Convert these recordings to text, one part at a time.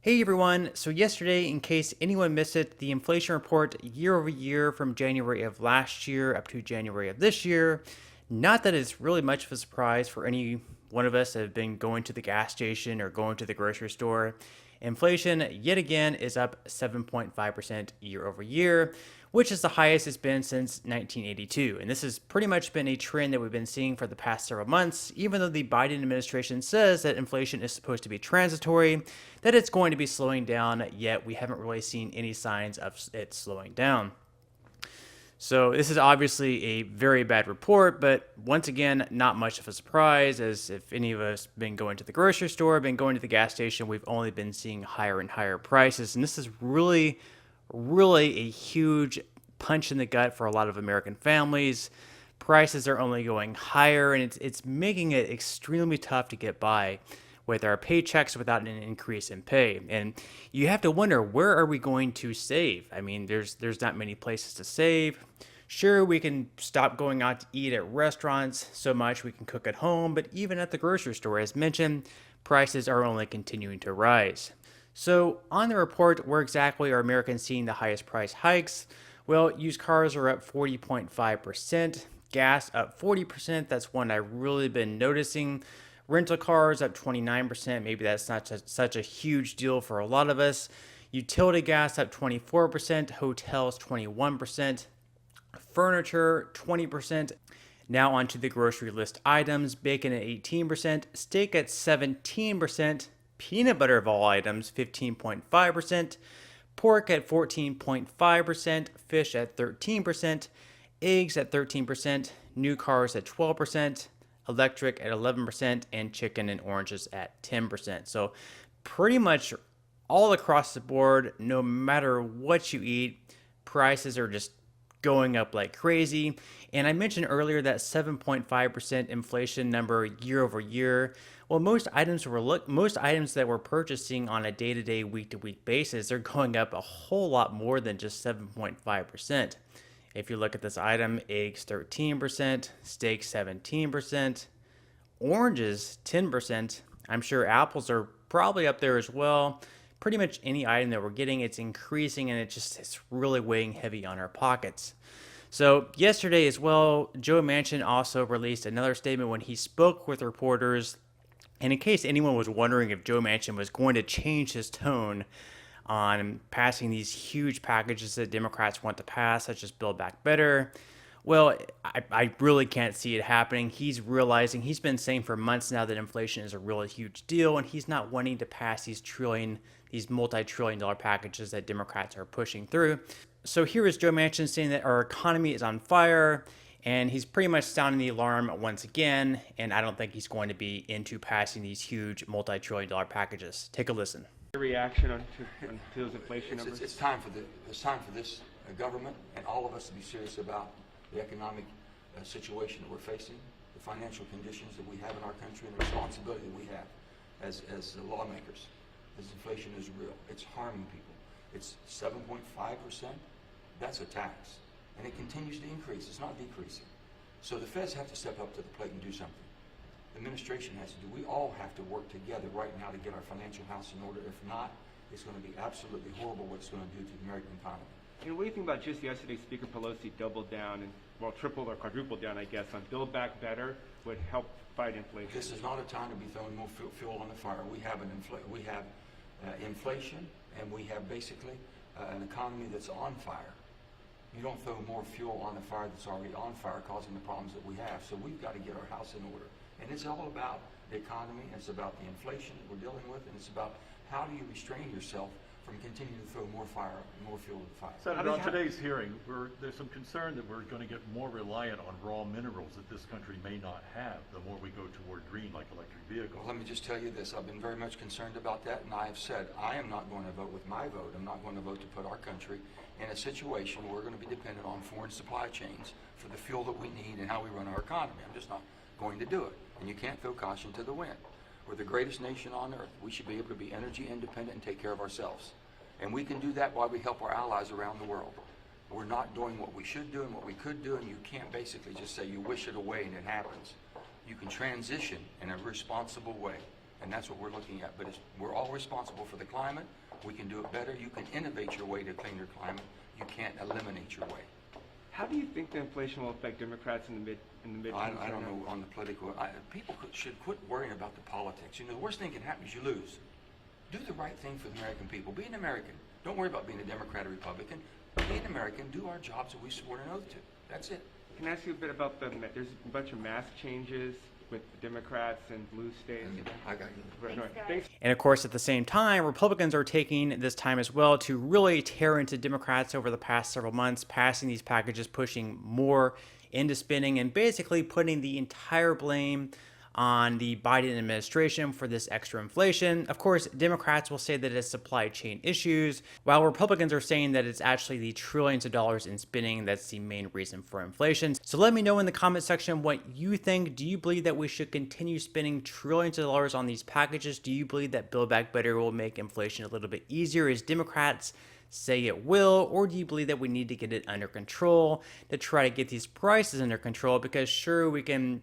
Hey everyone, so yesterday, in case anyone missed it, the inflation report year over year from January of last year up to January of this year. Not that it's really much of a surprise for any one of us that have been going to the gas station or going to the grocery store. Inflation, yet again, is up 7.5% year over year, which is the highest it's been since 1982. And this has pretty much been a trend that we've been seeing for the past several months, even though the Biden administration says that inflation is supposed to be transitory, that it's going to be slowing down, yet we haven't really seen any signs of it slowing down. So this is obviously a very bad report, but once again, not much of a surprise, as if any of us been going to the grocery store, been going to the gas station, we've only been seeing higher and higher prices. And this is really a huge punch in the gut for a lot of American families. Prices are only going higher, and it's making it extremely tough to get by with our paychecks without an increase in pay. And you have to wonder, where are we going to save? I mean, there's not many places to save. Sure, we can stop going out to eat at restaurants so much, we can cook at home, but even at the grocery store, as mentioned, prices are only continuing to rise. So on the report, where exactly are Americans seeing the highest price hikes? Well, used cars are up 40.5%, gas up 40%. That's one I've really been noticing. Rental cars up 29%. Maybe that's not such a huge deal for a lot of us. Utility gas up 24%, hotels 21%, furniture 20%. Now onto the grocery list items. Bacon at 18%, steak at 17%, peanut butter of all items 15.5%, pork at 14.5%, fish at 13%, eggs at 13%, new cars at 12%, electric at 11%, and chicken and oranges at 10%. So pretty much all across the board, no matter what you eat, prices are just going up like crazy. And I mentioned earlier that 7.5% inflation number year over year. Well, most items that we're purchasing on a day-to-day, week-to-week basis, they're going up a whole lot more than just 7.5%. If you look at this item, eggs 13%, steak 17%, oranges 10%. I'm sure apples are probably up there as well. Pretty much any item that we're getting, it's increasing, and it's really weighing heavy on our pockets. So yesterday as well, Joe Manchin also released another statement when he spoke with reporters. And in case anyone was wondering if Joe Manchin was going to change his tone on passing these huge packages that Democrats want to pass, such as Build Back Better, well, I really can't see it happening. He's realizing, he's been saying for months now that inflation is a really huge deal, and he's not wanting to pass these multi-trillion dollar packages that Democrats are pushing through. So here is Joe Manchin saying that our economy is on fire, and he's pretty much sounding the alarm once again, and I don't think he's going to be into passing these huge multi-trillion dollar packages. Take a listen. Reaction on those inflation numbers? It's time for this government and all of us to be serious about the economic situation that we're facing, the financial conditions that we have in our country, and the responsibility that we have as lawmakers. This inflation is real. It's harming people. It's 7.5%. That's a tax, and it continues to increase. It's not decreasing. So the feds have to step up to the plate and do something. The administration has to do. We all have to work together right now to get our financial house in order. If not, it's going to be absolutely horrible what it's going to do to the American economy. And what do you think about just yesterday, Speaker Pelosi doubled down and, well, tripled or quadrupled down, I guess, on Build Back Better would help fight inflation? This is not a time to be throwing more fuel on the fire. We have inflation, and we have basically an economy that's on fire. You don't throw more fuel on a fire that's already on fire, causing the problems that we have. So we've got to get our house in order. And it's all about the economy, it's about the inflation that we're dealing with, and it's about how do you restrain yourself from continuing to throw more fuel to the fire. Senator, on today's hearing, there's some concern that we're going to get more reliant on raw minerals that this country may not have the more we go toward green, like electric vehicles. Well, let me just tell you this. I've been very much concerned about that, and I have said I am not going to vote with my vote. I'm not going to vote to put our country in a situation where we're going to be dependent on foreign supply chains for the fuel that we need and how we run our economy. I'm just not going to do it. And you can't throw caution to the wind. We're the greatest nation on earth. We should be able to be energy independent and take care of ourselves. And we can do that while we help our allies around the world. We're not doing what we should do and what we could do, and you can't basically just say you wish it away and it happens. You can transition in a responsible way And that's what we're looking at. But we're all responsible for the climate. We can do it better. You can innovate your way to a cleaner climate. You can't eliminate your way. How do you think the inflation will affect Democrats in the midterms? I don't know on the political. People should quit worrying about the politics. You know, the worst thing can happen is you lose. Do the right thing for the American people. Be an American. Don't worry about being a Democrat or Republican. Be an American. Do our jobs that we swore an oath to. That's it. Can I ask you a bit about there's a bunch of mask changes with the Democrats and blue states? I got you. Right, thanks. And of course, at the same time, Republicans are taking this time as well to really tear into Democrats over the past several months, passing these packages, pushing more into spending, and basically putting the entire blame on the Biden administration for this extra inflation. Of course, Democrats will say that it's supply chain issues, while Republicans are saying that it's actually the trillions of dollars in spending that's the main reason for inflation. So let me know in the comment section what you think. Do you believe that we should continue spending trillions of dollars on these packages? Do you believe that Build Back Better will make inflation a little bit easier, as Democrats say it will? Or do you believe that we need to get it under control to try to get these prices under control? Because sure, we can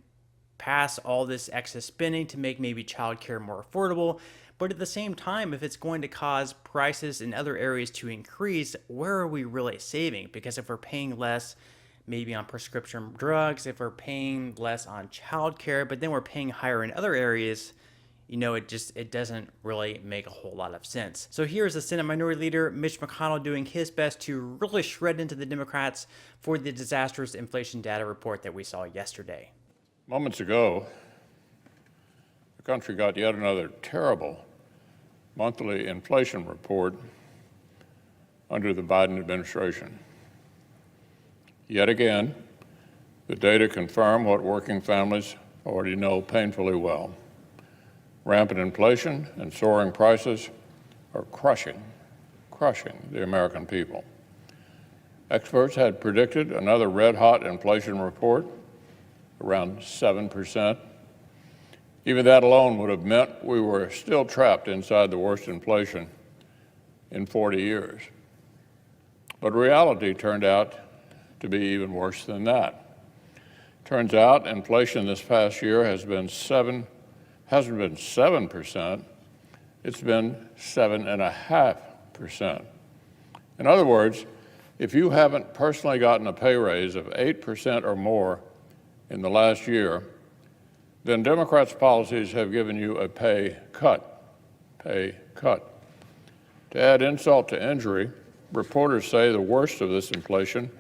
pass all this excess spending to make maybe childcare more affordable, but at the same time, if it's going to cause prices in other areas to increase, where are we really saving? Because if we're paying less maybe on prescription drugs, if we're paying less on childcare, but then we're paying higher in other areas, you know, it doesn't really make a whole lot of sense. So here's the Senate Minority Leader Mitch McConnell doing his best to really shred into the Democrats for the disastrous inflation data report that we saw yesterday. Moments ago, the country got yet another terrible monthly inflation report under the Biden administration. Yet again, the data confirm what working families already know painfully well. Rampant inflation and soaring prices are crushing the American people. Experts had predicted another red-hot inflation report, around 7%. Even that alone would have meant we were still trapped inside the worst inflation in 40 years. But reality turned out to be even worse than that. Turns out inflation this past year hasn't been 7%, it's been 7.5%. In other words, if you haven't personally gotten a pay raise of 8% or more in the last year, then Democrats' policies have given you a pay cut. To add insult to injury, reporters say the worst of this inflation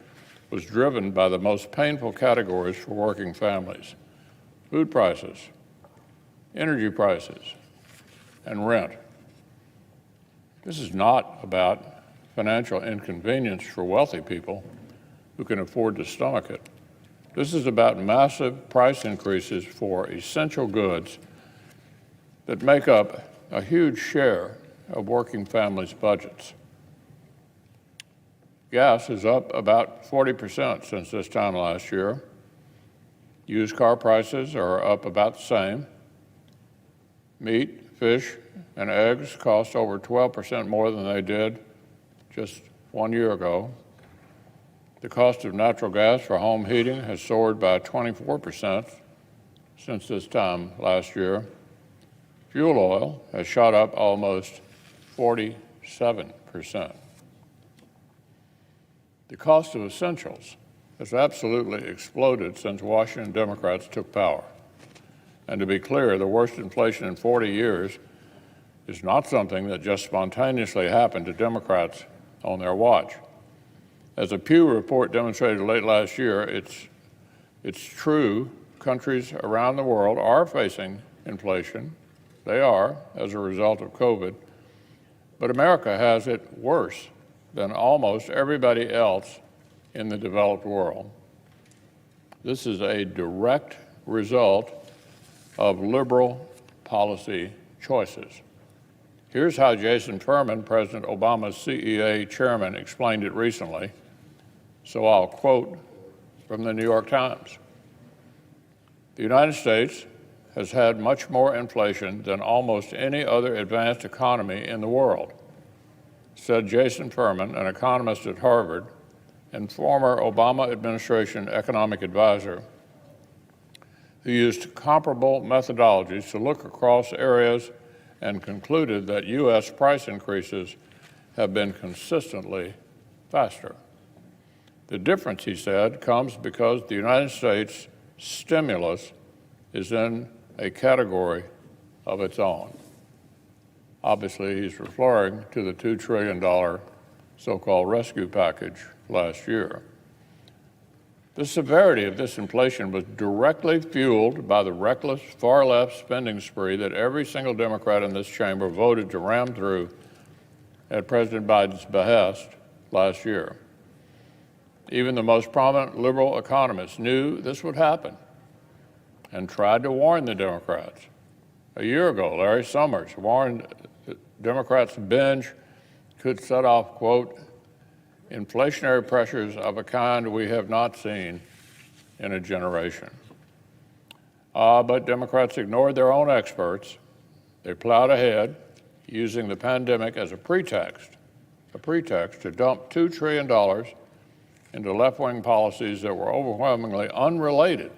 was driven by the most painful categories for working families: food prices, energy prices, and rent. This is not about financial inconvenience for wealthy people who can afford to stomach it. This is about massive price increases for essential goods that make up a huge share of working families' budgets. Gas is up about 40% since this time last year. Used car prices are up about the same. Meat, fish, and eggs cost over 12% more than they did just 1 year ago. The cost of natural gas for home heating has soared by 24% since this time last year. Fuel oil has shot up almost 47%. The cost of essentials has absolutely exploded since Washington Democrats took power. And to be clear, the worst inflation in 40 years is not something that just spontaneously happened to Democrats on their watch. As a Pew report demonstrated late last year, it's true countries around the world are facing inflation. They are, as a result of COVID. But America has it worse than almost everybody else in the developed world. This is a direct result of liberal policy choices. Here's how Jason Furman, President Obama's CEA chairman, explained it recently. So I'll quote from the New York Times. The United States has had much more inflation than almost any other advanced economy in the world, said Jason Furman, an economist at Harvard and former Obama administration economic advisor. who used comparable methodologies to look across areas and concluded that U.S. price increases have been consistently faster. The difference, he said, comes because the United States stimulus is in a category of its own. Obviously, he's referring to the $2 trillion so-called rescue package last year. The severity of this inflation was directly fueled by the reckless far-left spending spree that every single Democrat in this chamber voted to ram through at President Biden's behest last year. Even the most prominent liberal economists knew this would happen and tried to warn the Democrats. A year ago, Larry Summers warned that Democrats' binge could set off, quote, inflationary pressures of a kind we have not seen in a generation. But Democrats ignored their own experts. They plowed ahead, using the pandemic as a pretext to dump $2 trillion into left-wing policies that were overwhelmingly unrelated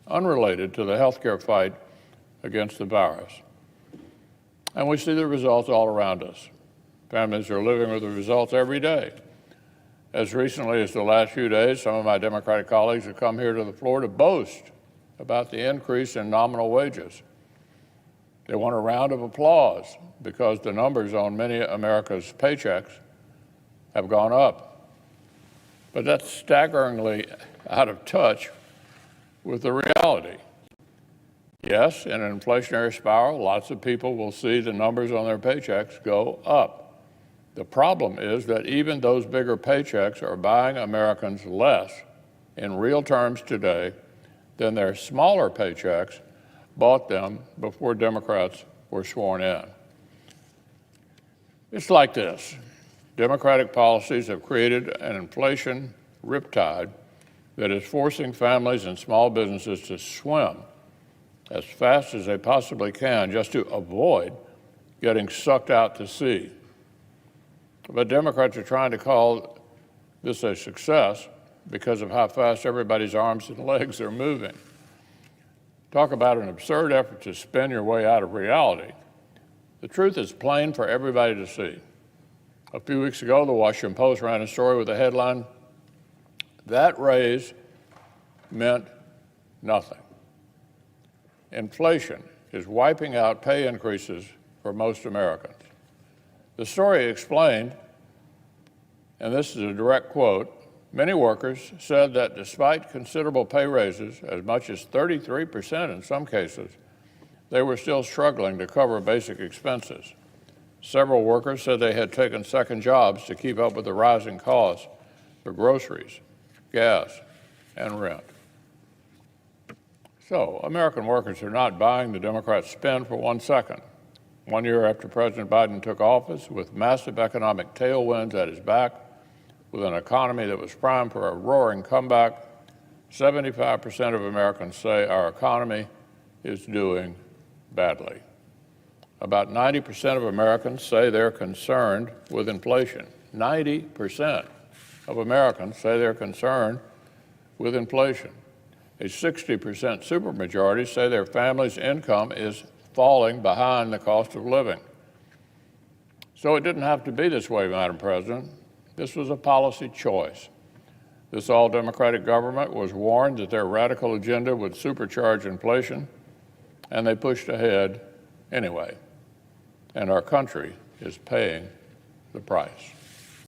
to the healthcare fight against the virus. And we see the results all around us. Families are living with the results every day. As recently as the last few days, some of my Democratic colleagues have come here to the floor to boast about the increase in nominal wages. They want a round of applause because the numbers on many America's paychecks have gone up. But that's staggeringly out of touch with the reality. Yes, in an inflationary spiral, lots of people will see the numbers on their paychecks go up. The problem is that even those bigger paychecks are buying Americans less in real terms today than their smaller paychecks bought them before Democrats were sworn in. It's like this. Democratic policies have created an inflation riptide that is forcing families and small businesses to swim as fast as they possibly can just to avoid getting sucked out to sea. But Democrats are trying to call this a success because of how fast everybody's arms and legs are moving. Talk about an absurd effort to spin your way out of reality. The truth is plain for everybody to see. A few weeks ago, the Washington Post ran a story with the headline, "That raise meant nothing." Inflation is wiping out pay increases for most Americans. The story explained, and this is a direct quote, many workers said that despite considerable pay raises, as much as 33% in some cases, they were still struggling to cover basic expenses. Several workers said they had taken second jobs to keep up with the rising costs for groceries, gas, and rent. So, American workers are not buying the Democrats' spin for 1 second. 1 year after President Biden took office, with massive economic tailwinds at his back, with an economy that was primed for a roaring comeback, 75% of Americans say our economy is doing badly. About 90% of Americans say they're concerned with inflation. 90% of Americans say they're concerned with inflation. A 60% supermajority say their family's income is falling behind the cost of living. So it didn't have to be this way, Madam President. This was a policy choice. This all-Democratic government was warned that their radical agenda would supercharge inflation, and they pushed ahead anyway. And our country is paying the price.